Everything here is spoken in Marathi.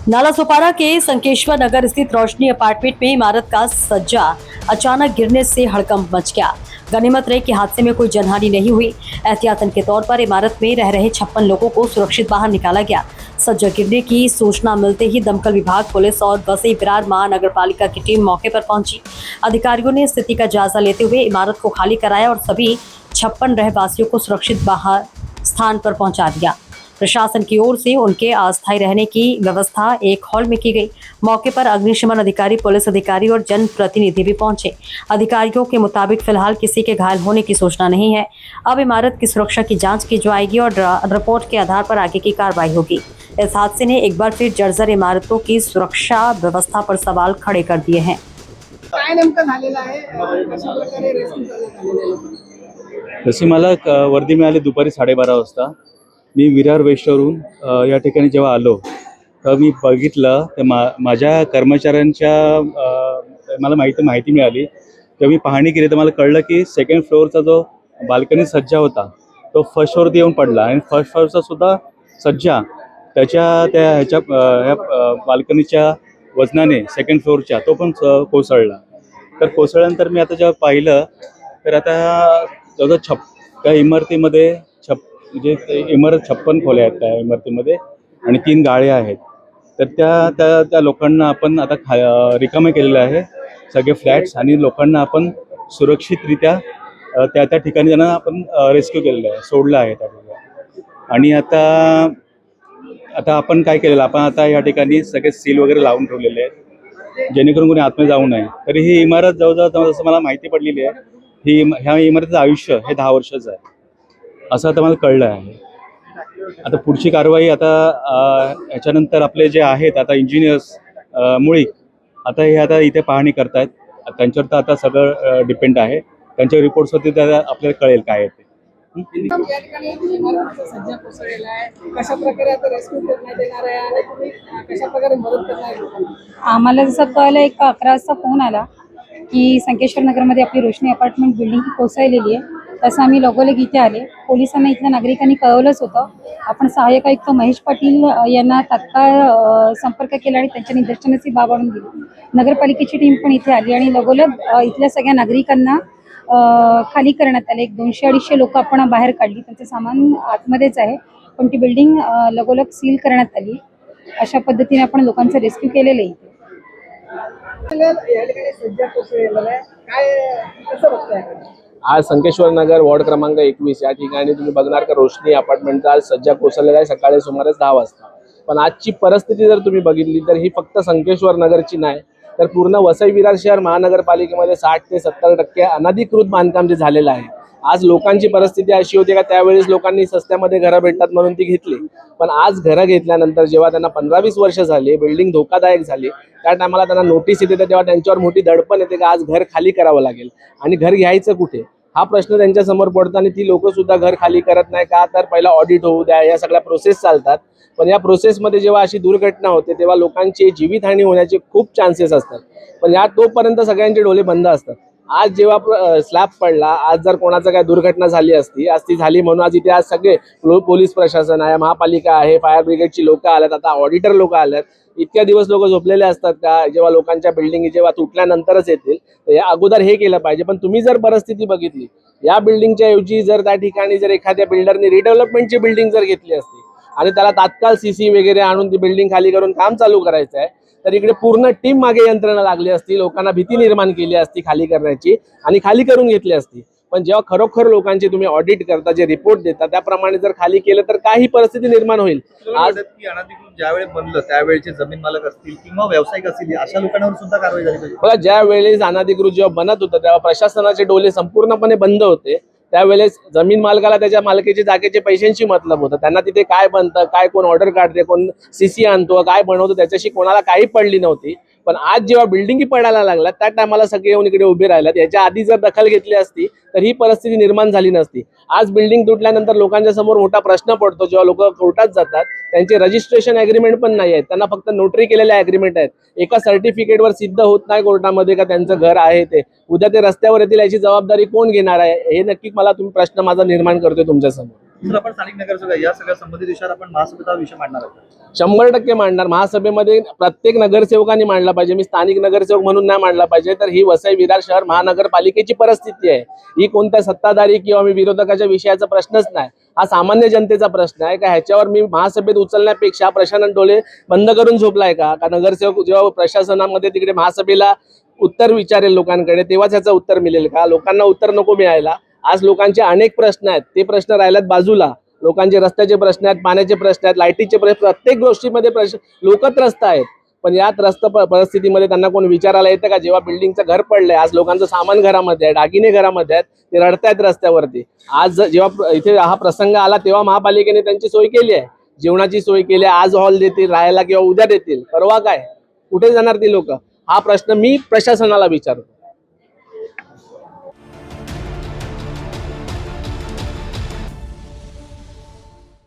नालासोपारा के संकेश्वर नगर स्थित रोशनी अपार्टमेंट में इमारत का सज्जा अचानक गिरने से हड़कंप मच गया। गनीमत रहे कि हादसे में कोई जनहानि नहीं हुई। एहतियातन के तौर पर इमारत में रह रहे 56 लोगों को सुरक्षित बाहर निकाला गया। सज्जा गिरने की सूचना मिलते ही दमकल विभाग, पुलिस और वसई विरार महानगर पालिका की टीम मौके पर पहुंची। अधिकारियों ने स्थिति का जायजा लेते हुए इमारत को खाली कराया और सभी 56 रहवासियों को सुरक्षित बाहर स्थान पर पहुंचा दिया। प्रशासन की ओर से उनके अस्थायी रहने की व्यवस्था एक हॉल में की गई। मौके पर अग्निशमन अधिकारी, पुलिस अधिकारी और जनप्रतिनिधि भी पहुंचे। अधिकारियों के मुताबिक फिलहाल किसी के घायल होने की सूचना नहीं है। अब इमारत की सुरक्षा की जांच की जाएगी और रिपोर्ट के आधार पर आगे की कार्रवाई होगी। इस हादसे ने एक बार फिर जर्जर इमारतों की सुरक्षा व्यवस्था पर सवाल खड़े कर दिए हैं। काय नेमकं झालेलं आहे, कशा प्रकारे रेस्क्यू करण्यात आलेलं आहे? जशी मला वर्दी मिळाली दुपारी 12:30 वाजता. मी विरार वेस्टवरून या ठिकाणी जेव्हा आलो तर मी बघितलं तर माझ्या कर्मचाऱ्यांच्या मला माहिती मिळाली. तेव्हा मी पाहणी केली तर मला कळलं की सेकंड फ्लोअरचा जो बाल्कनी सज्जा होता तो फर्स्ट फ्लोअरवरती येऊन पडला आणि फर्स्ट फ्लोअरचा सुद्धा सज्जा ह्या बाल्कनीच्या वजनाने सेकंड फ्लोअरच्या तो पण कोसळला. तर कोसळल्यानंतर मी आता जेव्हा पाहिलं तर आता जवळजवळ त्या इमारतीमध्ये म्हणजे इमारत 56 खोल्या आहेत त्या इमारतीमध्ये आणि 3 गाळ्या आहेत. तर त्या लोकांना आपण आता रिकामे केलेलं आहे सगळे फ्लॅट्स आणि लोकांना आपण सुरक्षितरित्या त्या ठिकाणी त्यांना आपण रेस्क्यू केलेलं आहे, सोडलं आहे त्या ठिकाणी. आणि आता आपण काय केलेलं, आपण आता या ठिकाणी सगळे सील वगैरे लावून ठेवलेले आहेत जेणेकरून कोणी आतमध्ये जाऊ नये. तरी ही इमारत जवळजवळ जसं मला माहिती पडलेली आहे ह्या इमारतीचं आयुष्य हे 10 वर्षाचं आहे असं आता मला कळलं आहे. आता पुढची कारवाई आता याच्यानंतर आपले जे आहेत आता इंजिनियर्स मुळी आता इथे पाहणी करतायत. त्यांच्यावर तर आता सगळं डिपेंड आहे. त्यांच्या रिपोर्ट्सवरती आपल्याला कळेल काय आहे ते. या ठिकाणी इमारतीचा सज्जा कोसळलेला आहे, कशा प्रकारे आता रेस्क्यू करण्यात येणार आहे आणि तुम्ही कशा प्रकारे मदत करणार आहे? आम्हाला जसं कळलं, एक 11 वाजता फोन आला की संकेश्वर नगरमध्ये आपली रोशनी अपार्टमेंट बिल्डिंग ही कोसळलेली आहे. तसं आम्ही लगोलग इथे आले. पोलिसांना इथल्या नागरिकांनी कळवलंच होतं. आपण सहाय्यक आयुक्त महेश पाटील यांना तात्काळ संपर्क केला आणि त्यांच्या निदर्शनाची बाब आणून दिली. नगरपालिकेची टीम पण इथे आली आणि लगोलग इथल्या सगळ्या नागरिकांना खाली करण्यात आले. 200-250 लोक आपण बाहेर काढली. त्यांचं सामान आतमध्येच आहे, पण ती बिल्डिंग लगोलग सील करण्यात आली. अशा पद्धतीने आपण लोकांचं रेस्क्यू केलेलं आहे. या ठिकाणी सज्जा कोसळलेला आहे, काय कसं बघताय? आज संकेश्वर नगर वॉर्ड क्रमांक 21 या ठिकाणी तुम्ही बघणार का रोशनी अपार्टमेंटचा आज सज्जा कोसळलेला आहे सकाळी सुमारे 10 वाजता. पण आजची परिस्थिती जर तुम्ही बघितली तर ही फक्त संकेश्वर नगरची नाही तर पूर्ण वसई विरार शहर महानगरपालिकेमध्ये 60 ते 70% अनधिकृत बांधकाम जे झालेलं आहे. आज लोकांची परिस्थिती अशी होती का त्यावेळेस लोकांनी सस्त्यामध्ये घरं भेटतात म्हणून ती घेतली. पण आज घरं घेतल्यानंतर जेव्हा त्यांना 15-20 वर्ष झाली, बिल्डिंग धोकादायक झाली, त्या टायमाला त्यांना नोटीस येते तेव्हा त्यांच्यावर मोठी दडपण येते का आज घर खाली करावं लागेल आणि घर घ्यायचं कुठे हा प्रश्न त्यांच्या समोर पडतो. आणि ती लोक सुद्धा घर खाली करत नाही का तर पहिला ऑडिट होऊ द्या, या सगळ्या प्रोसेस चालतात. पण या प्रोसेसमध्ये जेव्हा अशी दुर्घटना होते तेव्हा लोकांची जीवितहानी होण्याचे खूप चान्सेस असतात. पण या तोपर्यंत सगळ्यांचे डोळे बंद असतात. आज जेव्हा स्लॅब पडला, आज जर कोणाचं काय दुर्घटना झाली असती, आज ती झाली म्हणून आज इथे आज सगळे पोलीस प्रशासन आहे, महापालिका आहे, फायर ब्रिगेडची लोक आल्यात, आता ऑडिटर लोक आल्यात. इतक्या दिवस लोक झोपलेले असतात का? जेव्हा लोकांच्या बिल्डिंग जेव्हा तुटल्यानंतरच येतील तर या अगोदर हे केलं पाहिजे. पण तुम्ही जर परिस्थिती बघितली या बिल्डिंगच्या ऐवजी जर त्या ठिकाणी जर एखाद्या बिल्डरने रिडेव्हलपमेंटची बिल्डिंग जर घेतली असती आणि त्याला तात्काळ सीसी वगैरे आणून ती बिल्डिंग खाली करून काम चालू करायचं आहे तर इकडे पूर्ण टीम मागे यंत्रणा लागली असती, लोकांना भीती निर्माण केली असती खाली करण्याची आणि खाली करून घेतली असती. पण जेव्हा खरोखर लोकांची तुम्ही ऑडिट करता, जे रिपोर्ट देता त्याप्रमाणे जर खाली केलं तर काही परिस्थिती निर्माण होईल. आज की अनधिकृत ज्यावेळेस बनलं त्यावेळेचे जमीन मालक असतील किंवा व्यावसायिक असतील अशा लोकांवर सुद्धा कारवाई झाली पाहिजे. बघा, ज्या वेळेस अनधिकृत जेव्हा बनत होतं तेव्हा प्रशासनाचे डोळे संपूर्णपणे बंद होते. त्यावेळेस जमीन मालकाला त्याच्या मालकीच्या जागेचे पैशांशी मतलब होतं. त्यांना तिथे काय बनतं, काय कोण ऑर्डर काढते, कोण सीसी आणतो, काय बनवतो त्याच्याशी कोणाला काही पडली नव्हती. पण आज जेव्हा बिल्डिंगी पडायला लागल्या त्या टायमाला सगळे येऊन इकडे उभे राहिल्यात. याच्या आधी जर दखल घेतली असती तर ही परिस्थिती निर्माण झाली नसती. आज बिल्डिंग तुटल्यानंतर लोकांच्या समोर मोठा प्रश्न पडतो. जेव्हा लोक कोर्टात जातात त्यांचे रजिस्ट्रेशन ॲग्रीमेंट पण नाही आहेत, त्यांना फक्त नोटरी केलेले ॲग्रीमेंट आहेत. एका सर्टिफिकेटवर सिद्ध होत नाही कोर्टामध्ये का त्यांचं घर आहे ते. उद्या ते रस्त्यावर येतील, याची जबाबदारी कोण घेणार आहे हे नक्की मला तुम्ही प्रश्न माझा निर्माण करतोय तुमच्या समोर. तर आपण स्थानिक नगरसेवक आहे, या सगळ्या संबंधित विषयावर आपण महासभेत हा विषय मांडणार आहोत. 100% मांडणार. महासभेमध्ये प्रत्येक नगरसेवकांनी मांडला पाहिजे. मी स्थानिक नगरसेवक म्हणून नाही मांडला पाहिजे. तर ही वसई विरार शहर महानगरपालिकेची परिस्थिती आहे. ही कोणत्या सत्ताधारी किंवा मी विरोधकाच्या विषयाचा प्रश्नच नाही. हा सामान्य जनतेचा प्रश्न आहे. का ह्याच्यावर मी महासभेत उचलण्यापेक्षा प्रशांत डोळे बंद करून झोपलाय का? नगरसेवक जेव्हा प्रशासनामध्ये तिकडे महासभेला उत्तर विचारेल लोकांकडे, तेव्हाच ह्याचं उत्तर मिळेल का? लोकांना उत्तर नको मिळायला. आज लोकांचे अनेक प्रश्न आहेत, ते प्रश्न राहिल्यात बाजूला. लोकांचे रस्त्याचे प्रश्न आहेत, पाण्याचे प्रश्न आहेत, लाईटीचे प्रश्न, प्रत्येक गोष्टीमध्ये प्रश्न लोक त्रस्त आहेत. पण या त्रस्त परिस्थितीमध्ये त्यांना कोण विचारायला येतं का? जेव्हा बिल्डिंगचं घर पडलंय, आज लोकांचं सामान घरामध्ये आहे, दागिने घरामध्ये आहेत, ते रडतायत रस्त्यावरती. आज जेव्हा इथे हा प्रसंग आला तेव्हा महापालिकेने त्यांची सोय केली आहे, जेवणाची सोय केली आहे. आज हॉल देतील राहायला किंवा उद्या देतील, परवा काय? कुठे जाणार ती लोक? हा प्रश्न मी प्रशासनाला विचारतो.